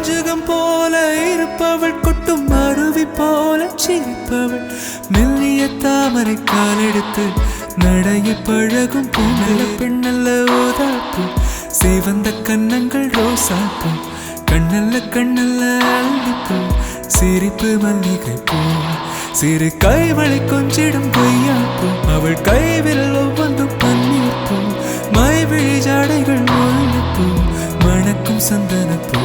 மஞ்சகம் போல இருப்பவள், கொட்டும் அருவி போல சிரிப்பவள், மெல்லிய தாமரை காலெடுத்து நடைய பழகும் பொங்கல பெண்ணல்ல ஓதாப்பு, சேவந்த கண்ணங்கள் ரோசாப்பு, கண்ணல்ல கண்ணல்ல அள்ளிப்பூ, சிரிப்பு மல்லிகை பூ, சிறு கைவளை கொஞ்சிடும் கொய்யாப்பூ, அவள் கைவில் ஒவ்வொன்றும் பன்னீர் பூ, மைவிழி ஜாடைகள் முல்லைப்பூ, மணக்கும் சந்தனப்பூ.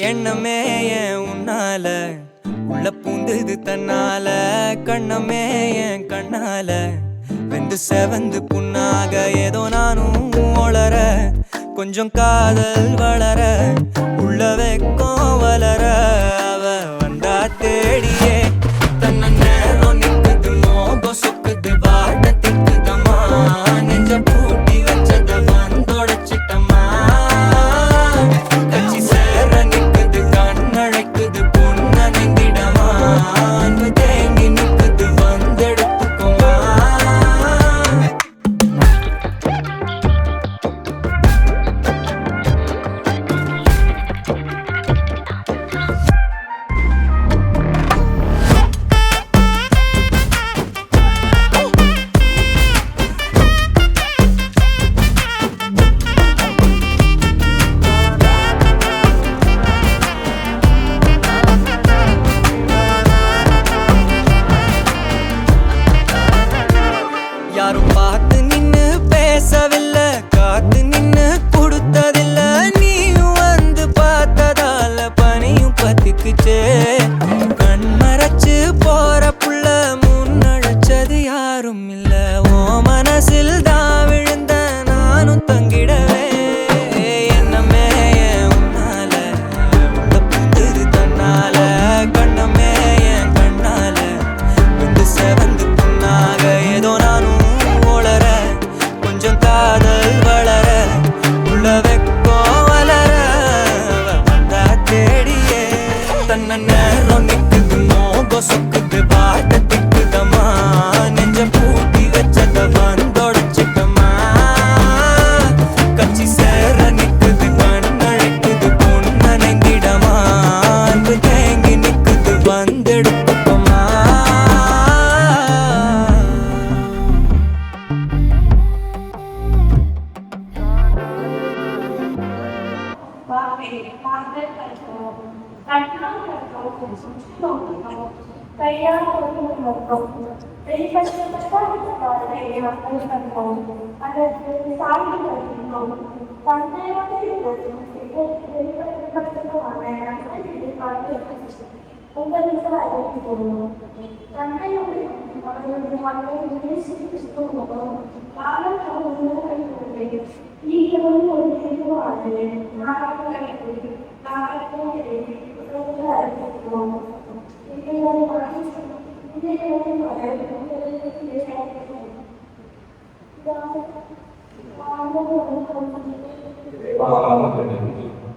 எண்ணமே ஏன் உன்னால உள்ள பூந்தது தன்னால, கண்ணமே என் கண்ணால வெந்து செவந்து புண்ணாக, ஏதோ நானும் ஒளர கொஞ்சம் காதல் வளர, உள்ள வெக்கம் வளர, அவ வந்தா தேடியே தன்ன நேரம் நிக்குது, மோகம் சொக்குது, வாட்ட திக்குதம்மா, நெஞ்ச பூட்டி வச்சத வந்தொடைச்சிட்டம்மா, கட்சி சேர நிக்குது, கண்ணழைக்குது, பொண்ண நெங்கிடமா, அன்பு தேங்கி நிக்குது, வந்தெடுத்துக்குமா. யாரும் பார்த்து நின்னு பேசவில்லை, காத்து நின்னு கொடுத்ததில்லை, நீயும் வந்து பார்த்ததால பனியும் பத்திக்குச்சே, கண் மறைச்சு போற புள்ள முன்னழைச்சது யாரும் இல்ல, ஓ மனசில் தான் விழுந்த நானும் தங்கிடவே, என்னமே என் உன்னால உள்ள புந்தது தன்னால, கண்ணமே என் கண்ணால வந்து செவந்து புண்ணாக, ஏதோ நானும் ஒளர கொஞ்சம் காதல் வளர, உள்ள வெக்கம் வளர, வந்தா தேடியே தன்ன நேரம் நிக்குது, மோகம் சொக்குது, வாட்ட திக்குதம்மா, நெஞ்ச பூட்டி வச்சத வந்தொடைச்சிட்டம்மா, கட்சி சேர நிக்குது, கண்ணழைக்குது, பொண்ண நெங்கிடமா, அன்பு தேங்கி நிக்குது, வந்தெடுத்துக்கோமா. Wow.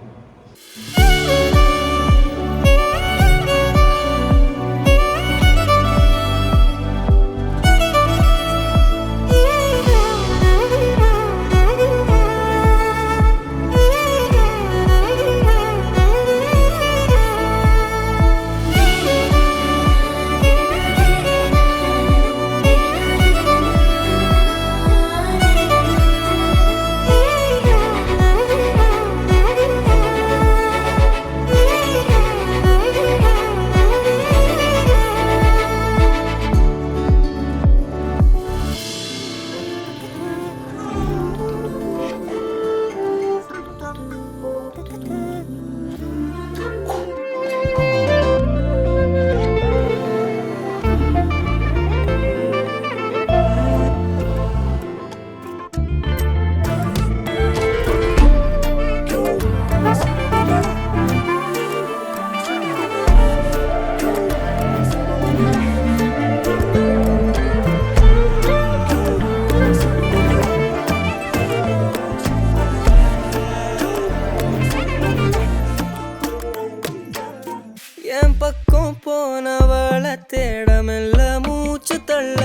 பக்கம் போனவள தேடமெல்ல மூச்சு தள்ள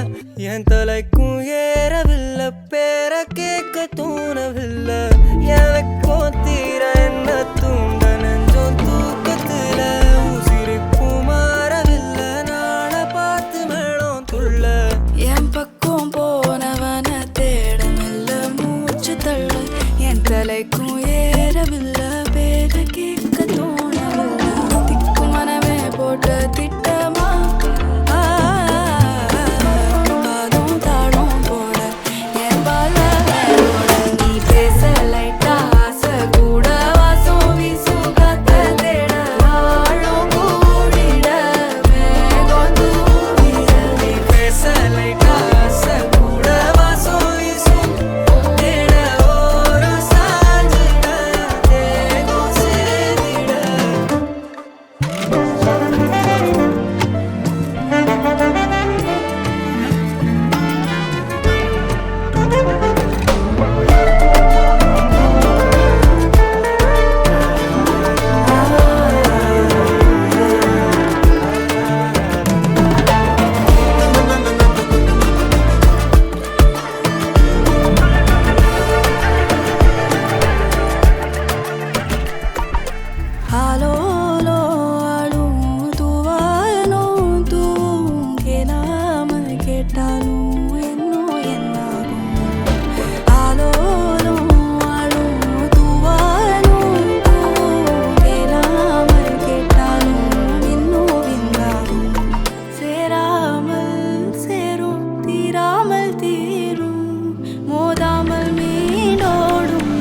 என் தலைக்கும் ஏறவில்லை பேர கேட்க தோணவில்லை எனக்கோ தீர என்ன தூண்ட நெஞ்சோம் தூக்கத்துல உசிரிப்பு மாறவில்லை நாள பார்த்து மேளம் துள்ள என் பக்கம் போனவன தேடமில்ல மூச்சு தள்ள என் தலைக்கும் ஏறவில்லை பேர கேட்க தோணவில்லை திக்கு மனமே போட்ட திட்டமா பாதம் தாளம் போட என் பால மேலோட நீ பேச லைட்டா ஆசை கூட வாசம் வீசும் காத்த தேட வாழும் கூடிட மேகம் தூவிட நீ பேச லைட்டா ஆசை கூட வாசம் வீசும் தேட ஓரம் சாஞ்சிட தேகம் சேதிட ஆலோலோ ஆளும் தூவாயனும் தூவும் கேளாமல் கேட்டாலும் இன்னும் என்னாகும் ஆலோலோ ஆளும் தூவாயனும் தூவும் கேளாமல் கேட்டாலும் இன்னும் என்னாகும் சேராமல் சேரும் தீராமல் தீரும் மோதாமல் மீண்டோடும்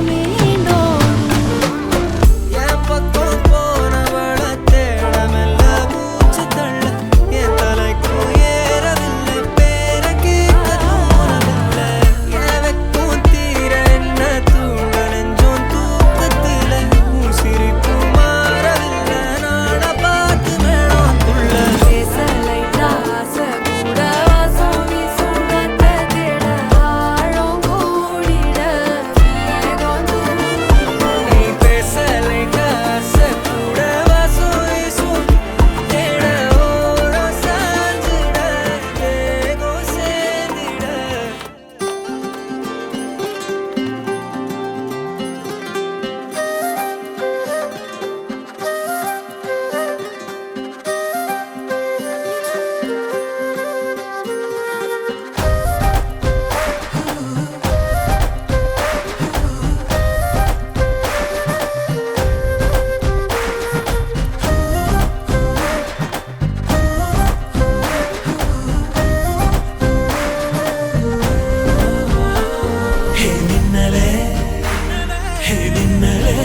மீண்டோடும் என் பக்கம் போனவள தேடமெல்ல மூச்சு தள்ள என் தலைக்கும் ஏறவில்லை பேர கேட்க தோணவில்லை எனக்கும் தீர என்ன தூண்ட நெஞ்சோம் தூக்கத்தில உசிரிப்பு மாறவில்லை நாட பார்த்து மேளம் துள்ள பேச லைட்டா ஆசை கூட வாசம் வீசும் காத்த தேட ஆழம் கூடிட மேகம் தூவிட நீ பேச லைட்டா ஆசை கூட வாசம் வீசும் தேட ஓரம் சாஞ்சிட தேகம் சேதிட ಹೇ ನಿನ್ನಲೆ ಹೇ ನಿನ್ನಲೆ